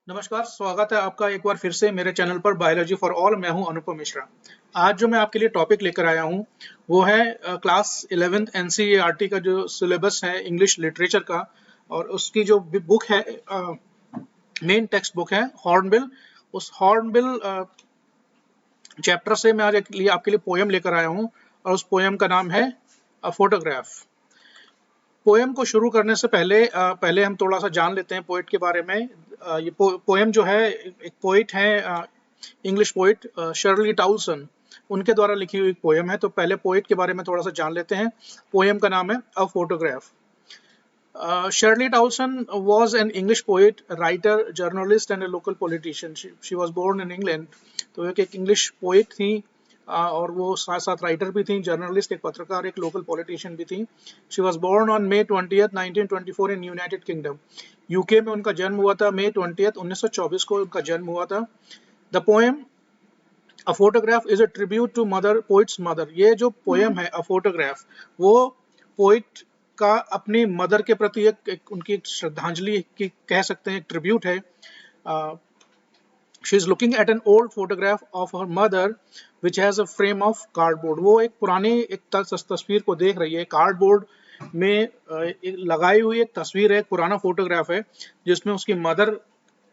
नमस्कार, स्वागत है आपका एक बार फिर से मेरे चैनल पर बायोलॉजी फॉर ऑल। मैं हूं अनुपम मिश्रा। आज जो मैं आपके लिए टॉपिक लेकर आया हूं वो है क्लास 11th एनसीईआरटी का जो सिलेबस है इंग्लिश लिटरेचर का, और उसकी जो बुक है, मेन टेक्स्ट बुक है हॉर्नबिल। उस हॉर्नबिल चैप्टर से मैं आज आपके लिए पोएम लेकर आया हूं, और उस पोएम का नाम है अ फोटोग्राफ। पोएम को शुरू करने से पहले हम थोड़ा सा जान लेते हैं पोएट के बारे में। ये पोएम जो है, एक पोएट है, इंग्लिश पोएट शर्ली टाउसन, उनके द्वारा लिखी हुई पोएम है। तो पहले पोएट के बारे में थोड़ा सा जान लेते हैं। पोएम का नाम है a photograph. Shirley Towson was an English poet, writer, journalist and a local politician. She was born in England. तो एक इंग्लिश पोएट थी, और वो साथ साथ राइटर भी थी, जर्नलिस्ट, एक पत्रकार, एक लोकल पॉलिटिशियन भी थी। She was born on May 20th 1924 in united kingdom. UK में उनका जन्म हुआ था। May 20th 1924 को उनका जन्म हुआ था। The poem a photograph is a tribute to mother, poet's mother. ये जो पोएम है अ फोटोग्राफ, वो पोइट का अपनी मदर के प्रति एक उनकी श्रद्धांजलि की कह सकते हैं, एक ट्रिब्यूट है। She is looking at an old photograph of her mother which has a frame of cardboard. वो एक पुरानी एक तस्वीर को देख रही है, कार्डबोर्ड में लगाई हुई एक तस्वीर है, एक पुराना फोटोग्राफ है जिसमें उसकी मदर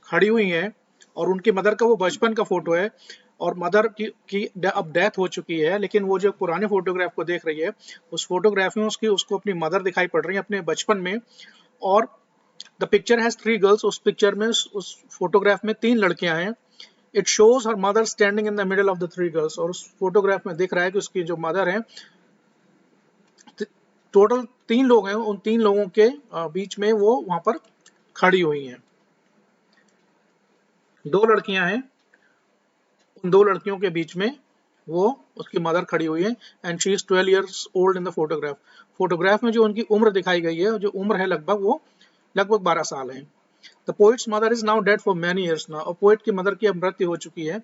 खड़ी हुई है, और उनकी मदर का वो बचपन का फोटो है, और मदर की अब डेथ हो चुकी है। लेकिन वो जो पुराने फोटोग्राफ को देख रही है, उस फोटोग्राफ में उसको अपनी मदर दिखाई पड़ रही है अपने बचपन में। और the picture has three girls. उस पिक्चर में, उस फोटोग्राफ में तीन लड़कियां हैं। It shows her mother standing in the middle of the three girls. और उस फोटोग्राफ में दिख रहा है कि उसकी जो मदर है, टोटल तीन लोग हैं, उन तीन लोगों के बीच में वो वहां पर खड़ी हुई हैं। दो लड़कियां हैं, उन दो लड़कियों के बीच में वो उसकी मदर खड़ी हुई है। And she is 12 years old in the photograph. Photograph में जो उनकी उम्र दिखाई गई है, जो उम्र है लगभग, वो लगभग 12 साल है। The poet's mother is now dead for many years now. और पोइट की मदर की अब मृत्यु हो चुकी है।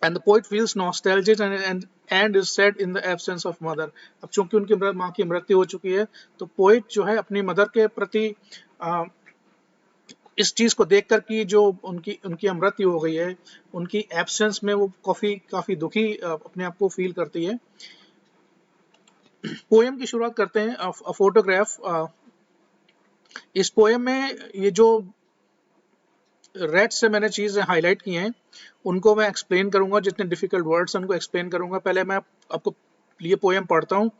And the poet feels nostalgic and is sad in the absence of mother. अब चूंकि उनकी माँ की मृत्यु हो चुकी है, तो पोइट जो है अपनी मदर के प्रति इस चीज को देखकर कि जो उनकी उनकी मृत्यु हो गई है, उनकी एब्सेंस में वो काफी दुखी अपने आप को फील करती है। पोएम की शुरुआत करते हैं। A photograph. इस पोएम में ये जो रेड से मैंने चीजें हाईलाइट की हैं, उनको मैं एक्सप्लेन करूंगा। जितने डिफिकल्ट वर्ड्स उनको एक्सप्लेन करूंगा। पहले मैं आपको ये पोएम पढ़ता हूँ,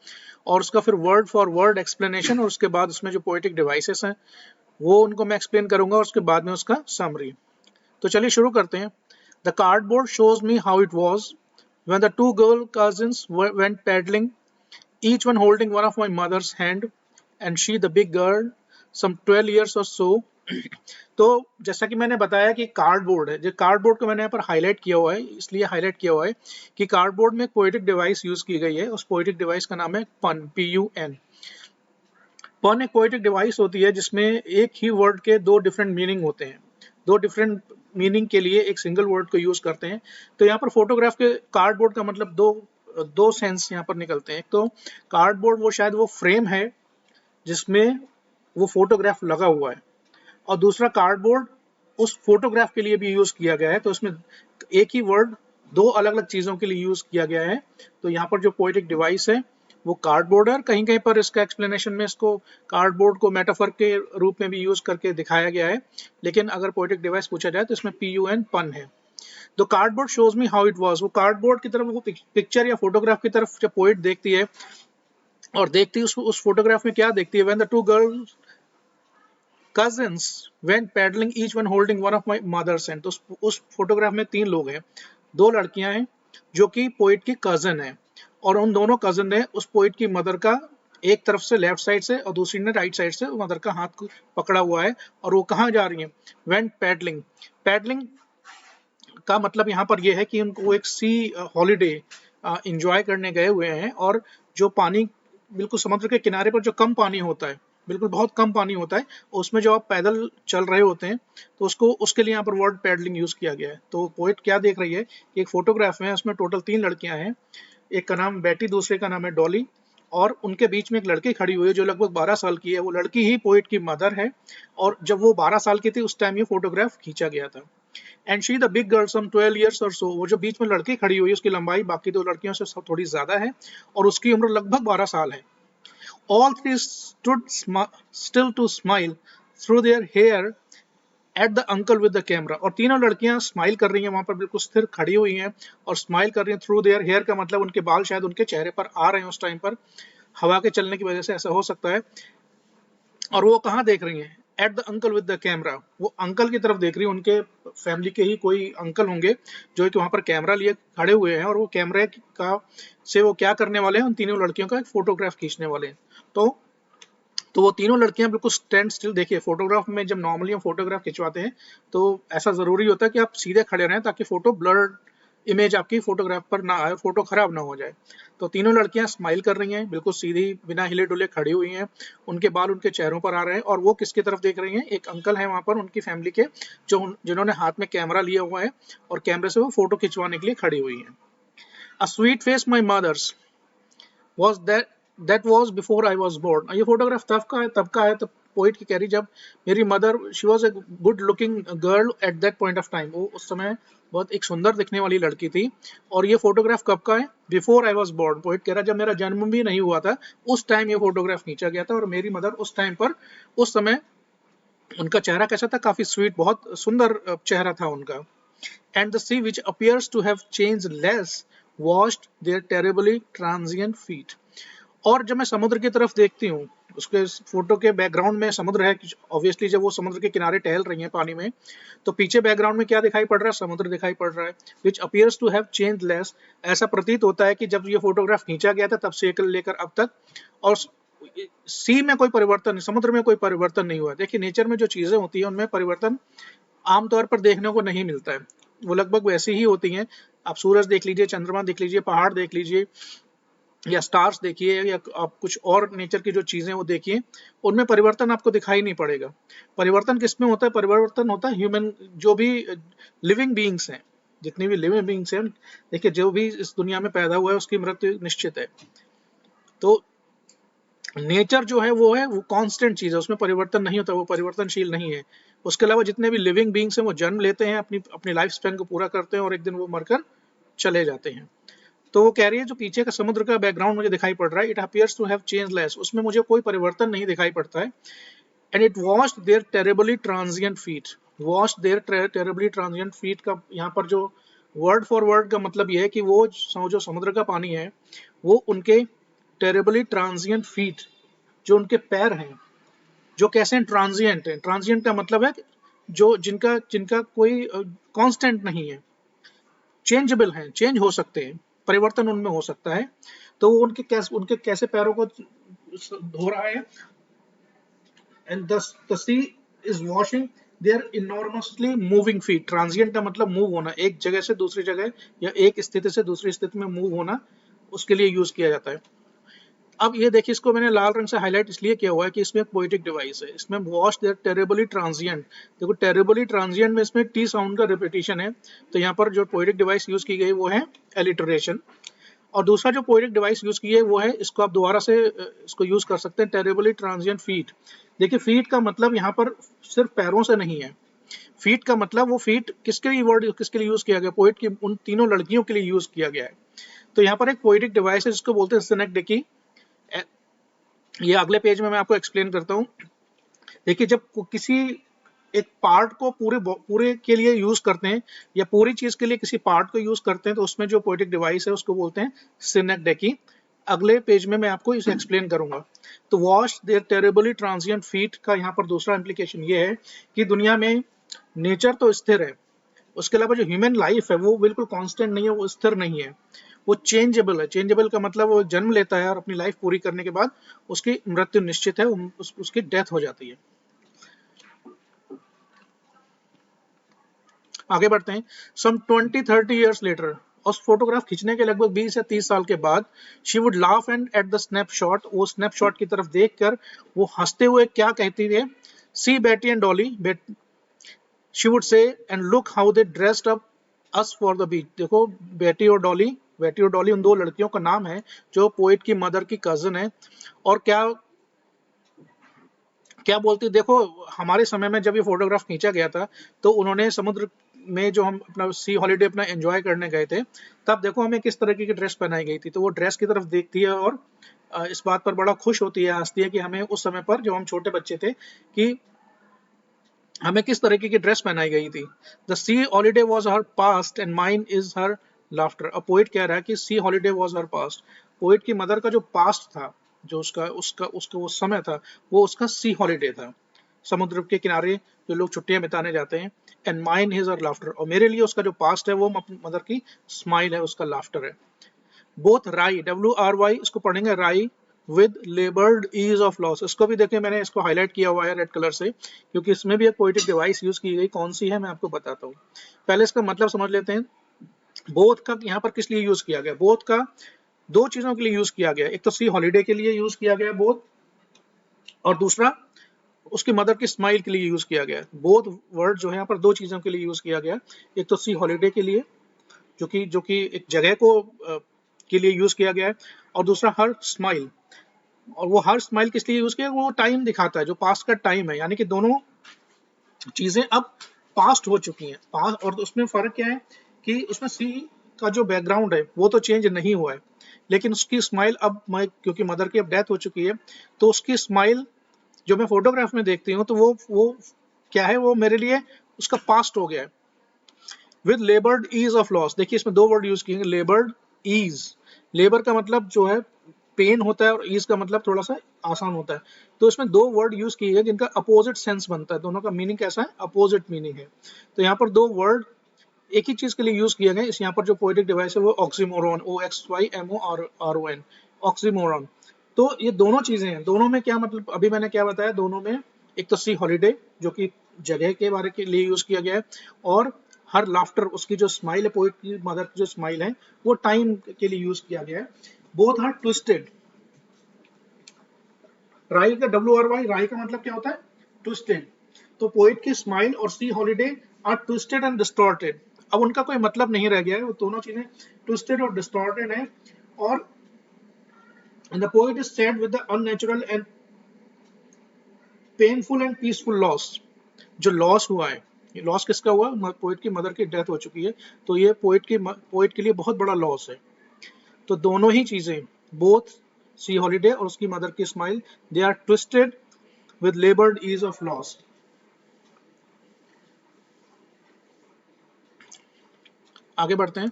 और उसका फिर वर्ड फॉर वर्ड एक्सप्लेनेशन, और उसके बाद उसमें जो पोएटिक डिवाइसेस हैं वो उनको मैं एक्सप्लेन करूंगा, और उसके बाद में उसका समरी। तो चलिए शुरू करते हैं। The cardboard shows me how it was when the two girl cousins went paddling, each one holding one of my mother's hand, and she the big girl, some 12 years or so. तो जैसा कि मैंने बताया कि cardboard है, जो cardboard को मैंने यहाँ पर हाईलाइट किया हुआ है, इसलिए हाईलाइट किया हुआ है कि कार्डबोर्ड में एक पोएटिक डिवाइस यूज की गई है। उस पोएटिक डिवाइस का नाम है पन, PUN। पन एक पोएटिक डिवाइस होती है जिसमें एक ही वर्ड के दो डिफरेंट मीनिंग होते हैं। दो डिफरेंट मीनिंग के लिए एक सिंगल वर्ड को यूज करते हैं। तो यहाँ पर फोटोग्राफ के कार्डबोर्ड का मतलब दो सेंस यहाँ पर निकलते हैं। एक तो कार्डबोर्ड वो शायद वो फ्रेम है जिसमें वो फोटोग्राफ लगा हुआ है, और दूसरा कार्डबोर्ड उस फोटोग्राफ के लिए भी यूज किया गया है। तो उसमें एक ही वर्ड दो अलग अलग चीजों के लिए यूज किया गया है। तो यहाँ पर जो पोएटिक डिवाइस है वो कार्डबोर्ड है। कहीं कहीं पर इसका एक्सप्लेनेशन में इसको कार्डबोर्ड को मेटाफर के रूप में भी यूज करके दिखाया गया है। लेकिन अगर पोएटिक डिवाइस पूछा जाए तो इसमें PUN पन है। तो cardboard shows me how it was. वो कार्डबोर्ड की तरफ, वो पिक्चर या फोटोग्राफ की तरफ जब पोएट देखती है, और देखती है उस फोटोग्राफ में क्या देखती है, when the two girls cousins went paddling, each one holding one of my mother's hand। तो उस फोटोग्राफ में तीन लोग हैं, दो लड़कियां हैं जो कि पोइट की कजन है, और उन दोनों कजन ने उस पोइट की मदर का एक तरफ से लेफ्ट साइड से और दूसरी ने राइट साइड से मदर का हाथ को पकड़ा हुआ है। और वो कहाँ जा रही है? Went paddling. पैडलिंग का मतलब यहाँ पर यह है कि उनको एक सी हॉलीडे एंजॉय करने गए हुए हैं, और जो पानी बिल्कुल समुद्र के किनारे पर जो कम पानी होता है, बिल्कुल बहुत कम पानी होता है, उसमें जो आप पैदल चल रहे होते हैं, तो उसके लिए यहाँ पर वर्ड पैडलिंग यूज किया गया है। तो पोएट क्या देख रही है कि एक फोटोग्राफ में उसमें टोटल तीन लड़कियां हैं। एक का नाम बेटी, दूसरे का नाम है डॉली, और उनके बीच में एक लड़की खड़ी हुई है जो लगभग 12 साल की है। वो लड़की ही पोइट की मदर है, और जब वो 12 साल की थी उस टाइम ये फोटोग्राफ खींचा गया था। And she the big girl some 12 years or so. वो जो बीच में लड़की खड़ी हुई है उसकी लंबाई बाकी दो लड़कियों से थोड़ी ज्यादा है, और उसकी उम्र लगभग 12 साल है। All three stood still to smile through their hair at the uncle with the camera। और तीनों लड़कियां स्माइल कर रही हैं, वहां पर बिल्कुल स्थिर खड़ी हुई हैं और स्माइल कर रही हैं। थ्रू देयर हेयर का मतलब उनके बाल शायद उनके चेहरे पर आ रहे हैं उस टाइम पर, हवा के चलने की वजह से ऐसा हो सकता है। और वो कहाँ देख रही हैं? At the uncle with the camera. वो अंकल की तरफ देख रही है, उनके फैमिली के ही कोई अंकल होंगे जो कि वहां पर कैमरा लिए खड़े हुए हैं, और वो कैमरे का से वो क्या करने वाले हैं, उन तीनों लड़कियों का एक फोटोग्राफ खींचने वाले हैं। तो वो तीनों लड़कियां बिल्कुल स्टैंड स्टिल। देखिए फोटोग्राफ में जब नॉर्मली हम फोटोग्राफ खिंचवाते हैं तो ऐसा जरूरी होता है कि आप सीधे खड़े रहें ताकि फोटो ब्लर्ड इमेज आपकी फोटोग्राफ पर ना आए, फोटो खराब ना हो जाए। तो तीनों लड़कियां स्माइल कर रही हैं, बिल्कुल सीधी बिना हिले डुले खड़ी हुई हैं। उनके बाल उनके चेहरों पर आ रहे हैं, और वो किसकी तरफ देख रही हैं? एक अंकल है वहां पर उनकी फैमिली के, जिन्होंने हाथ में कैमरा लिया हुआ है और कैमरे से वो फोटो खिंचवाने के लिए खड़ी हुई है। A sweet face my mother's was that was before I was born। ये फोटोग्राफ तब पोइट की कह रही जब मेरी mother, she was a good looking girl at that point of time. वो उस समय बहुत एक सुंदर दिखने वाली लड़की थी। और ये फोटोग्राफ कब का है? Before I was born. Poet कह रहा जब मेरा जन्म भी नहीं हुआ था उस टाइम ये फोटोग्राफ खींचा गया था, और मेरी मदर उस टाइम पर, उस समय उनका चेहरा कैसा था? काफी स्वीट, बहुत सुंदर चेहरा था उनका। And the sea which appears to have changed less washed their terribly transient feet। और जब मैं समुद्र की तरफ देखती हूँ, उसके फोटो के बैकग्राउंड में समुद्र है ऑब्वियसली। जब वो समुद्र के किनारे टहल रही हैं पानी में, तो पीछे बैकग्राउंड में क्या दिखाई पड़ रहा है? समुद्र दिखाई पड़ रहा है। Which appears to have change less. ऐसा प्रतीत होता है कि जब ये फोटोग्राफ खींचा गया था तब से लेकर अब तक, और सी में कोई परिवर्तन, समुद्र में कोई परिवर्तन नहीं हुआ। देखिए नेचर में जो चीजें होती है उनमें परिवर्तन आमतौर पर देखने को नहीं मिलता है, वो लगभग वैसी ही होती हैं। आप सूरज देख लीजिए, चंद्रमा देख लीजिए, पहाड़ देख लीजिए, या स्टार्स देखिए, या आप कुछ और नेचर की जो चीजें वो देखिए, उनमें परिवर्तन आपको दिखाई नहीं पड़ेगा। परिवर्तन किसमें होता है? परिवर्तन होता है ह्यूमन, जो भी लिविंग बीइंग्स हैं, जितनी भी लिविंग बीइंग्स हैं, देखिए जो भी इस दुनिया में पैदा हुआ है उसकी मृत्यु निश्चित है। तो नेचर जो है वो कांस्टेंट चीज है, उसमें परिवर्तन नहीं होता, वो परिवर्तनशील नहीं है। उसके अलावा जितने भी लिविंग बीइंग्स हैं वो जन्म लेते हैं, अपनी अपनी लाइफ स्पैन को पूरा करते हैं, और एक दिन वो मरकर चले जाते हैं। तो वो कह रही है जो पीछे का समुद्र का बैकग्राउंड मुझे दिखाई पड़ रहा है, it appears to have change less, उसमें मुझे कोई परिवर्तन नहीं दिखाई पड़ता है। And it washed their terribly transient feet. Washed their terribly transient feet का यहाँ पर जो वर्ड फॉर वर्ड का मतलब ये है कि वो जो समुद्र का पानी है वो उनके टेरेबली ट्रांजिएंट फीट, जो उनके पैर हैं, जो कैसे ट्रांजिएंट है। ट्रांजिएंट का मतलब है जो जिनका जिनका कोई कांस्टेंट नहीं है, चेंजेबल हैं, चेंज हो सकते हैं, परिवर्तन उनमें हो सकता है। तो वो उनके कैसे पैरों को धो रहा है। And the sea is washing their enormously moving feet. Transient का मतलब मूव होना, एक जगह से दूसरी जगह या एक स्थिति से दूसरी स्थिति में मूव होना, उसके लिए यूज किया जाता है। अब ये देखिए, इसको मैंने लाल रंग से हाईलाइट इसलिए किया हुआ है कि इसमें एक पोएटिक डिवाइस है। इसमें वॉश देयर टेरेबली ट्रांजिएंट, देखो टेरेबली ट्रांजिएंट में इसमें टी साउंड का रिपीटिशन है, तो यहाँ पर जो पोएटिक डिवाइस यूज की गई वो है एलिटरेशन। और दूसरा जो पोएटिक डिवाइस यूज की है वो है, इसको आप दोबारा से इसको यूज कर सकते हैं, टेरेबली ट्रांजिएंट फीट। देखिए फीट का मतलब यहाँ पर सिर्फ पैरों से नहीं है। फीट का मतलब, वो फीट किसके लिए वर्ड किसके लिए यूज किया गया? पोएट की उन तीनों लड़कियों के लिए यूज किया गया है। तो यहाँ पर एक पोएटिक डिवाइस है जिसको बोलते हैं सिनेक्डेकी। ये अगले पेज में मैं आपको एक्सप्लेन करता हूँ। देखिए जब किसी एक पार्ट को पूरे के लिए यूज करते हैं, या पूरी चीज के लिए किसी पार्ट को यूज करते हैं, तो उसमें जो पोएटिक डिवाइस है उसको बोलते हैं सिनेक्डेकी। अगले पेज में मैं आपको इसे एक्सप्लेन करूंगा। तो wash their terribly transient feet का यहाँ पर दूसरा इंप्लीकेशन ये है कि दुनिया में नेचर तो स्थिर है, उसके अलावा जो ह्यूमन लाइफ है वो बिल्कुल कांस्टेंट नहीं है, वो स्थिर नहीं है, वो चेंजेबल है। चेंजेबल का मतलब वो जन्म लेता है और अपनी लाइफ पूरी करने के बाद उसकी मृत्यु निश्चित है, उसकी डेथ हो जाती है। आगे बढ़ते हैं। सम 20-30 ईयर्स लेटर, उस फोटोग्राफ खींचने के लगभग 20 या 30 साल के बाद, she would laugh and at the snapshot, वो स्नैपशॉट की तरफ देखकर वो हंसते हुए क्या कहती है? सी बेटी and Dolly, she would say, and look how they dressed up us for the beach. देखो बेटी और डॉली बेटी और डॉली उन दो लड़कियों का नाम है जो पोएट की मदर की कजिन है। और क्या क्या बोलती, देखो हमारे समय में जब ये फोटोग्राफ खींचा गया था तो उन्होंने समुद्र में जो हम अपना सी हॉलीडे अपना एंजॉय करने गए थे, तब देखो हमें किस तरीके की ड्रेस पहनाई गई थी। तो वो ड्रेस की तरफ देखती है और इस बात पर बड़ा खुश होती है, हंसती है कि हमें उस समय पर जब हम छोटे बच्चे थे कि हमें किस तरीके की ड्रेस पहनाई गई थी। The sea holiday was her past and mine is her laughter. अब पोइट कह रहा है कि सी holiday was her past, poet की मदर का जो पास्ट था, जो उसका उसका उसका वो समय था, वो उसका सी हॉलीडे था, समुद्र के किनारे जो लोग छुट्टियां बिताने जाते हैं। And mine his her laughter, और मेरे लिए उसका जो पास्ट है वो अपनी मदर की स्माइल है, उसका लाफ्टर है। बोथ राई, WRY इसको पढ़ेंगे wry, with laboured ease of loss. इसको भी देखिए मैंने इसको हाईलाइट किया हुआ है रेड कलर से, क्योंकि इसमें भी एक पोएटिक डिवाइस यूज की गई। कौन सी है मैं आपको बताता हूँ, पहले इसका मतलब समझ लेते हैं। बोथ का यहाँ पर किस लिए यूज किया गया, बोथ का दो चीजों के लिए यूज किया गया। एक तो सी हॉलीडे के लिए यूज किया गया बोथ, और दूसरा उसकी मदर की स्माइल के लिए यूज किया गया। बोथ वर्ड जो है यहाँ पर दो चीजों के लिए यूज किया गया। एक तो सी हॉलीडे के लिए, जो कि एक जगह को के लिए यूज किया गया है, और दूसरा हर स्माइल। और वो हर स्माइल किस लिए यूज किया, वो टाइम दिखाता है जो पास्ट का टाइम है, यानी कि दोनों चीजें अब पास्ट हो चुकी हैं। पास्ट, और उसमें फर्क क्या है कि उसमें सी का जो बैकग्राउंड है वो तो चेंज नहीं हुआ है, लेकिन उसकी स्माइल अब मैं, क्योंकि मदर की अब डेथ हो चुकी है, तो उसकी स्माइल जो मैं फोटोग्राफ में देखती हूँ तो वो क्या है, वो मेरे लिए उसका पास्ट हो गया है। With laboured ease of loss, देखिए इसमें दो वर्ड यूज किए, लेबर्ड ईज। लेबर का मतलब जो है पेन होता है, और ईज का मतलब थोड़ा सा आसान होता है। तो इसमें दो वर्ड यूज किए गए जिनका अपोजिट सेंस बनता है, दोनों का मीनिंग कैसा है, अपोजिट मीनिंग है। तो यहाँ पर दो वर्ड एक ही चीज के लिए यूज किए गए। इस यहाँ पर जो पोएटिक डिवाइस है वो ऑक्सीमोरॉन, OXYMORON, ऑक्सीमोरॉन। तो ये दोनों चीजें हैं, दोनों में क्या मतलब, अभी मैंने क्या बताया, दोनों में एक तो सी हॉलीडे जो कि जगह के बारे के लिए यूज किया गया है, और हर लाफ्टर उसकी जो स्माइल है, पोइट की मदर की जो स्माइल है, वो टाइम के लिए यूज किया गया है। बोथ आर ट्विस्टेड, राई का WRY, राई का मतलब क्या होता है, ट्विस्टेड। तो पोइट की स्माइल और sea holiday are twisted and distorted. अब उनका कोई मतलब नहीं रह गया है, वो दोनों चीजें ट्विस्टेड और डिस्टॉर्टेड है। और the poet is sad with the unnatural and painful and peaceful loss. जो लॉस हुआ है, ये लॉस किसका हुआ, पोइट की मदर की डेथ हो चुकी है, तो ये पोइट के लिए बहुत बड़ा लॉस है। तो दोनों ही चीजें, बोथ सी हॉलीडे और उसकी मदर की smile, they are twisted with labored ease of loss. आगे बढ़ते हैं।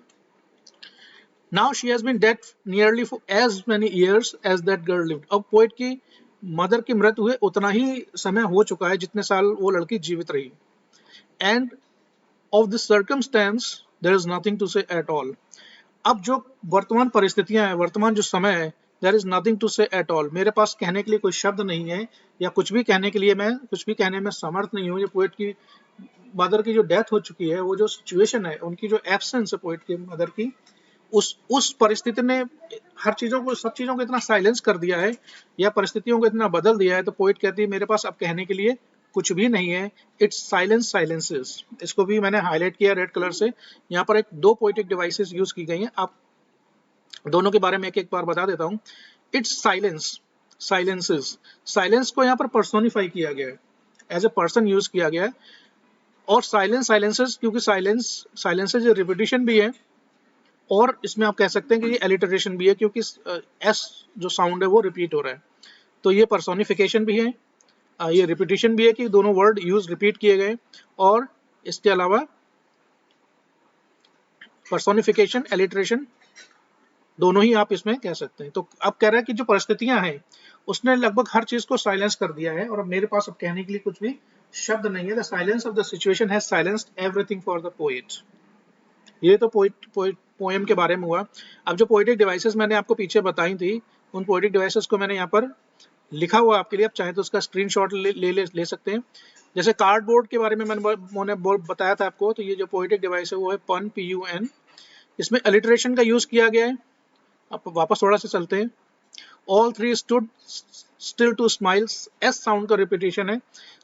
Now she has been dead nearly for as many years as that girl lived. अब पोइट की मदर की मृत्यु हुए उतना ही समय हो चुका है जितने साल वो लड़की जीवित रही। And of this circumstance there is nothing to say at all. अब जो वर्तमान परिस्थितियां हैं, वर्तमान जो समय है, there is nothing to say at all, मेरे पास कहने के लिए कोई शब्द नहीं है, या कुछ भी कहने के लिए मैं कुछ भी कहने में समर्थ नहीं हूँ। ये पोइट की मदर की जो डेथ हो चुकी है, वो जो सिचुएशन है, उनकी जो एब्सेंस है पोइट की मदर की, उस परिस्थिति ने हर चीजों को, सब चीजों को इतना साइलेंस कर दिया है, या परिस्थितियों को इतना बदल दिया है। तो पोइट कहती है मेरे पास अब कहने के लिए कुछ भी नहीं है, इट्स साइलेंस साइलेंसेस। इसको भी मैंने हाईलाइट किया रेड कलर से। यहाँ पर एक दो पोइटिक डिवाइसेस यूज की गई हैं, आप दोनों के बारे में एक एक बार बता देता हूँ। इट्स साइलेंस साइलेंसेस, साइलेंस को यहाँ पर पर्सोनिफाई किया गया है, एज ए पर्सन यूज किया गया है। और साइलेंस साइलेंसेस, क्योंकि साइलेंसेस रिपीटिशन भी है, और इसमें आप कह सकते हैं कि ये एलिटरेशन भी है, क्योंकि एस जो साउंड है वो रिपीट हो रहा है। तो ये पर्सोनिफिकेशन भी है, ये रिपीटिशन भी है कि दोनों वर्ड यूज रिपीट किए गए, और इसके अलावा पर्सोनिफिकेशन एलिटरेशन दोनों ही आप इसमें कह सकते हैं। तो अब कह रहा है कि जो परिस्थितियां हैं उसने लगभग हर चीज को साइलेंस कर दिया है, और अब मेरे पास अब कहने के लिए कुछ भी शब्द नहीं है। The silence of the situation has silenced everything for the poet. ये तो पोएम के बारे में हुआ। अब जो पोएटिक डिवाइसेस मैंने आपको पीछे बताई थी, उन पोएटिक डिवाइसेस को मैंने यहाँ पर लिखा हुआ आपके लिए, आप चाहें तो उसका स्क्रीनशॉट ले सकते हैं। जैसे कार्डबोर्ड के बारे में मैंने बताया था आपको, तो ये जो पोएटिक डिवाइस है वो है पन, PUN। इसमें अलिटरेशन का यूज किया गया है। अब वापस थोड़ा सा चलते हैं। All three stood still to smiles, S sound का रिपीटेशन है।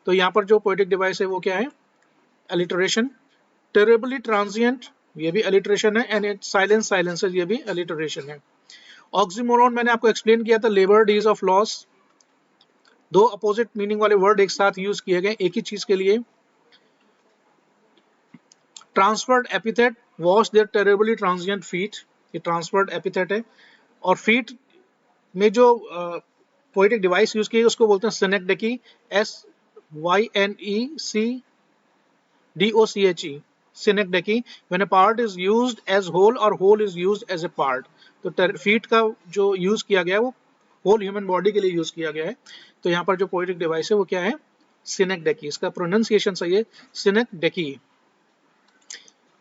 तो यहाँ पर जो पोएटिक डिवाइस है वो क्या है, अलिटरेशन। टेरेबली ट्रांजिएंट ये भी अलिटरेशन है, एंड इट साइलेंस साइलेंसेस, ये भी अलिटरेशन है। ऑक्सीमोरॉन मैंने आपको एक्सप्लेन किया था, लेबर डीज ऑफ लॉस, दो अपोजिट मीनिंग वाले वर्ड एक साथ यूज किए गए एक ही चीज के लिए। Transferred epithet, wash their terribly transient feet, ये ट्रांसफर्ड एपिथेट है। और फीट में जो पोएटिक डिवाइस यूज की उसको बोलते हैं synecdoche, SYNECDOCHE, synecdoche. When a part is used as whole और whole is used as a part, तो फीट का जो यूज किया गया है वो होल ह्यूमन बॉडी के लिए यूज किया गया है। तो यहाँ पर जो पोएटिक डिवाइस है वो क्या है, सिनेक्डेकी। इसका प्रोनाउंसिएशन सही है सिनेक्डेकी।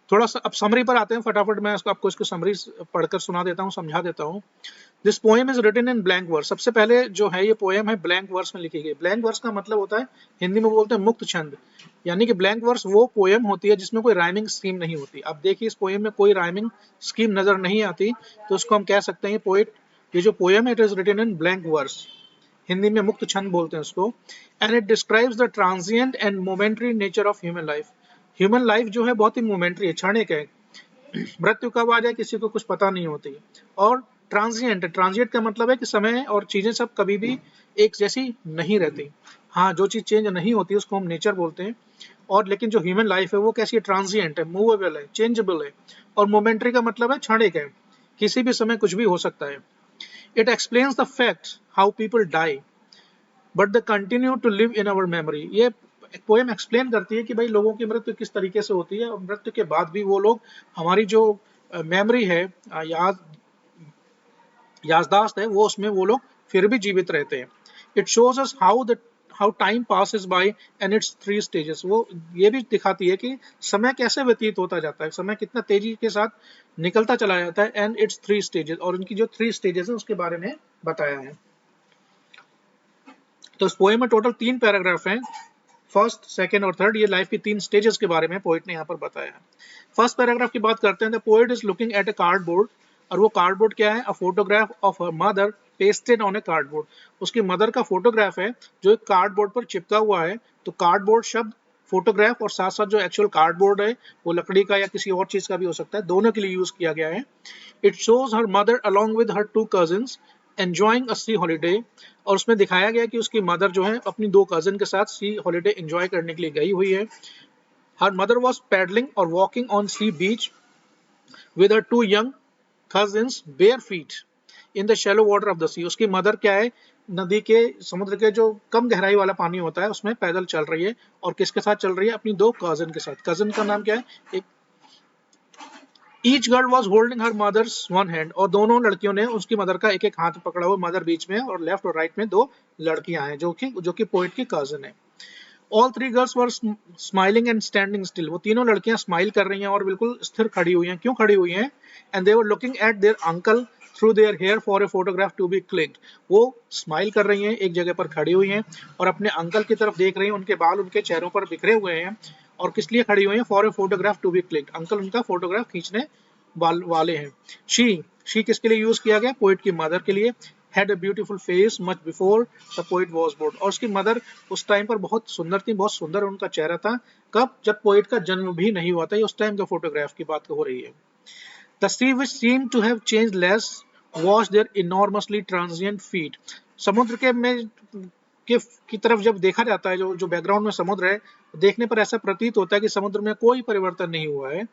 थोड़ा सा अब समरी पर आते हैं फटाफट, मैं आपको इसको समरी पढ़कर सुना देता हूँ, समझा देता हूँ। This poem is written in blank verse. सबसे पहले जो है ये पोएम है ब्लैंक वर्स में लिखी गई। ब्लैंक वर्स का मतलब होता है, हिंदी में बोलते हैं मुक्त छंद, यानी कि ब्लैंक वर्स वो पोएम होती है जिसमें कोई राइमिंग स्कीम नहीं होती। अब देखिए इस पोएम में कोई राइमिंग स्कीम नजर नहीं आती, तो उसको हम कह सकते हैं पोएट, ये जो पोएम है it is written in blank verse, Hindi में मुक्त छंद बोलते हैं उसको। And it describes the transient and momentary nature of human life. Human life जो है बहुत ही मोमेंट्री है, क्षणिक है, मृत्यु कब आ जाए किसी को कुछ पता नहीं होती। और ट्रांजिएंट, ट्रांजिएंट का मतलब है कि समय और चीजें सब कभी भी एक जैसी नहीं रहती। हाँ, जो चीज चेंज नहीं होती उसको हम नेचर बोलते हैं। और लेकिन जो ह्यूमन लाइफ है वो कैसी है, ट्रांजिएंट है, मूवेबल है, चेंजेबल है। और मोमेंट्री का मतलब है क्षणिक है, किसी भी समय कुछ भी हो सकता है। It explains the fact how people die but they continue to live in our memory. ये पोएम एक्सप्लेन करती है कि भाई लोगों की मृत्यु किस तरीके से होती है और मृत्यु के बाद भी वो लोग हमारी जो मेमोरी है, याददाश्त है, वो उसमें वो लोग फिर भी जीवित रहते हैं। It shows us how time passes by and its three stages. वो ये भी दिखाती है कि समय कैसे व्यतीत होता जाता है, समय कितना तेजी के साथ निकलता चला जाता है, एंड इट्स थ्री स्टेजेस, और उनकी जो थ्री स्टेजेस है उसके बारे में बताया है। तो इस पोएम में टोटल 3 पैराग्राफ हैं, फर्स्ट, सेकेंड और थर्ड। ये लाइफ की 3 स्टेजेस के बारे में पोएट ने यहाँ पर बताया है। फर्स्ट पैराग्राफ की बात करते हैं। The poet is looking at a cardboard, और वो कार्डबोर्ड क्या है, a photograph of her mother pasted on A cardboard. उसकी मदर का फोटोग्राफ है जो एक कार्डबोर्ड पर चिपका हुआ है। तो कार्डबोर्ड शब्द, फोटोग्राफ और साथ साथ जो एक्चुअल कार्डबोर्ड है वो लकड़ी का या किसी और चीज का भी हो सकता है, दोनों के लिए यूज किया गया है। It shows her mother along with her 2 cousins enjoying a C holiday, और उसमें दिखाया गया कि उसकी मदर जो है अपनी 2 कजिन के साथ सी हॉलीडे एंजॉय करने के लिए गई हुई है। हर मदर वॉज पैडलिंग और walking on sea beach with her 2 young cousins bare feet in the shallow water of the sea. उसकी मदर क्या है, नदी के, समुद्र के जो कम गहराई वाला पानी होता है उसमें पैदल चल रही है, और किसके साथ चल रही है, अपनी 2 कजिन के साथ। कजिन का नाम क्या है, एक, each girl was holding her mother's one hand, और दोनों लड़कियों ने उसकी मदर का एक एक हाथ पकड़ा हुआ, मदर बीच में और लेफ्ट और राइट में 2 लड़कियां हैं जो कि पोएट की कजिन है। All 3 girls were smiling and standing still. वो तीनों लड़कियां स्माइल कर रही हैं और बिल्कुल स्थिर खड़ी हुई हैं। क्यों खड़ी हुई हैं, and they were looking at their uncle through their hair for a photograph to be clicked. वो स्माइल कर रही हैं, एक जगह पर खड़ी हुई हैं और अपने अंकल की तरफ देख रही हैं, उनके बाल उनके चेहरों पर बिखरे हुए हैं, और किस लिए खड़ी हुई हैं, for a photograph to be clicked. Uncle उनका फोटोग्राफ खींचने वाले हैं। शी किसके लिए यूज किया गया, पोएट की मदर के लिए। Had a beautiful face much before the poet was born. और उसकी मदर उस टाइम पर बहुत सुंदर थी, बहुत सुंदर उनका चेहरा था। कब, जब पोएट का जन्म भी नहीं हुआ था। ये उस टाइम का फोटोग्राफ की बात हो रही है। The sea which seem to have changed less wash their enormously transient feet. समुद्र के में की तरफ जब देखा जाता है, जो बैकग्राउंड में समुद्र है, देखने पर ऐसा प्रतीत होता है कि समुद्र में कोई परिवर्तन नहीं हुआ है।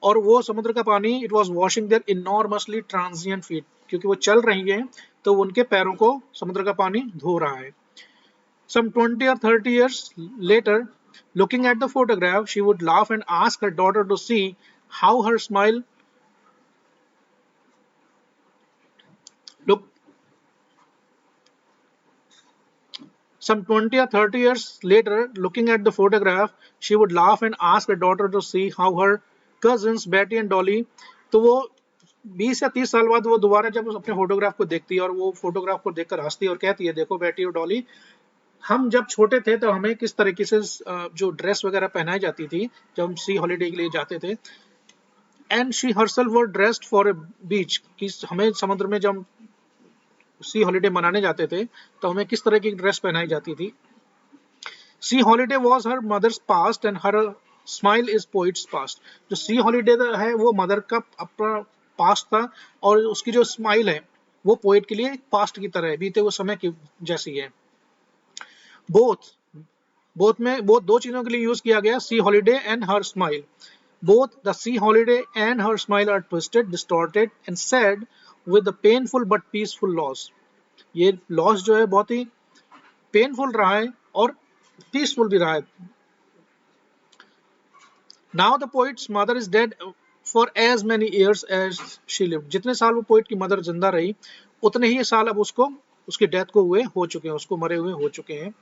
और वो समुद्र का पानी, it was washing their enormously transient feet, क्योंकि वो चल रही है तो उनके पैरों को समुद्र का पानी धो रहा है। Some 20 or 30 years later, looking at the photograph, she would laugh and ask her daughter to see how her smile look. Some 20 or 30 years later, looking at the photograph, she would laugh and ask her daughter to see how her cousins Betty and Dolly. तो वो 20 या 30 साल बाद वो दोबारा जब अपने photograph को देखती है और वो फोटोग्राफ को देखकर हंसती है और कहती है, देखो बेटी और डॉली, हम जब छोटे थे तो हमें किस तरीके से जो ड्रेस वगैरह पहनाई जाती थी जब हम सी हॉलीडे के लिए जाते थे। And she herself were dressed for a beach, कि हमें समुद्र में जब सी हॉलीडे मनाने जाते थे तो हमें किस तरह की ड्रेस पहनाई जाती थी। Sea holiday was her mother's past and her smile is poet's past. जो सी हॉलीडे है वो मदर का अपना पास्ट था, और उसकी जो स्माइल है वो पोइट के लिए पास्ट की तरह है, बीते हुए समय की जैसी है। बोथ बोथ दो चीजों के लिए यूज किया गया, sea holiday and her smile. Both the sea holiday and her smile are twisted, distorted and sad with the painful but peaceful loss. ये लॉस जो है बहुत ही पेनफुल रहा है और पीसफुल भी रहा है। Now the poet's mother is dead for as many years as she lived. जितने साल वो पोइट की मदर जिंदा रही उतने ही साल अब उसको उसकी डेथ को हुए हो चुके हैं, उसको मरे हुए हो चुके हैं।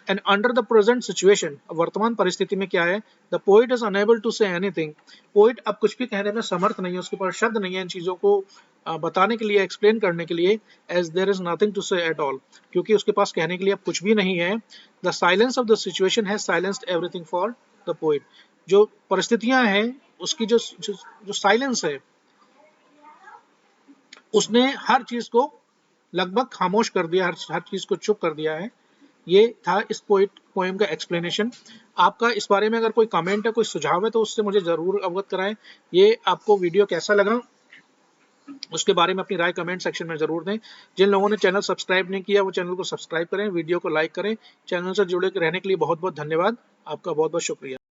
And under the present situation, वर्तमान परिस्थिति में क्या है, the poet is unable to say anything. Poet अब कुछ भी कहने में समर्थ नहीं है, उसके पास शब्द नहीं है इन चीजों को बताने के लिए, एक्सप्लेन करने के लिए, as there is nothing to say at all, क्योंकि उसके पास कहने के लिए अब कुछ भी नहीं है। The silence of the situation has silenced everything for the poet. जो परिस्थितियां हैं उसकी जो साइलेंस है उसने हर चीज को लगभग खामोश कर दिया, हर चीज को चुप कर दिया है। ये था इस पोएम का एक्सप्लेनेशन। आपका इस बारे में अगर कोई कमेंट है, कोई सुझाव है, तो उससे मुझे जरूर अवगत कराएं। ये आपको वीडियो कैसा लगा उसके बारे में अपनी राय कमेंट सेक्शन में जरूर दें। जिन लोगों ने चैनल सब्सक्राइब नहीं किया वो चैनल को सब्सक्राइब करें, वीडियो को लाइक करें। चैनल से जुड़े रहने के लिए बहुत बहुत धन्यवाद, आपका बहुत बहुत शुक्रिया।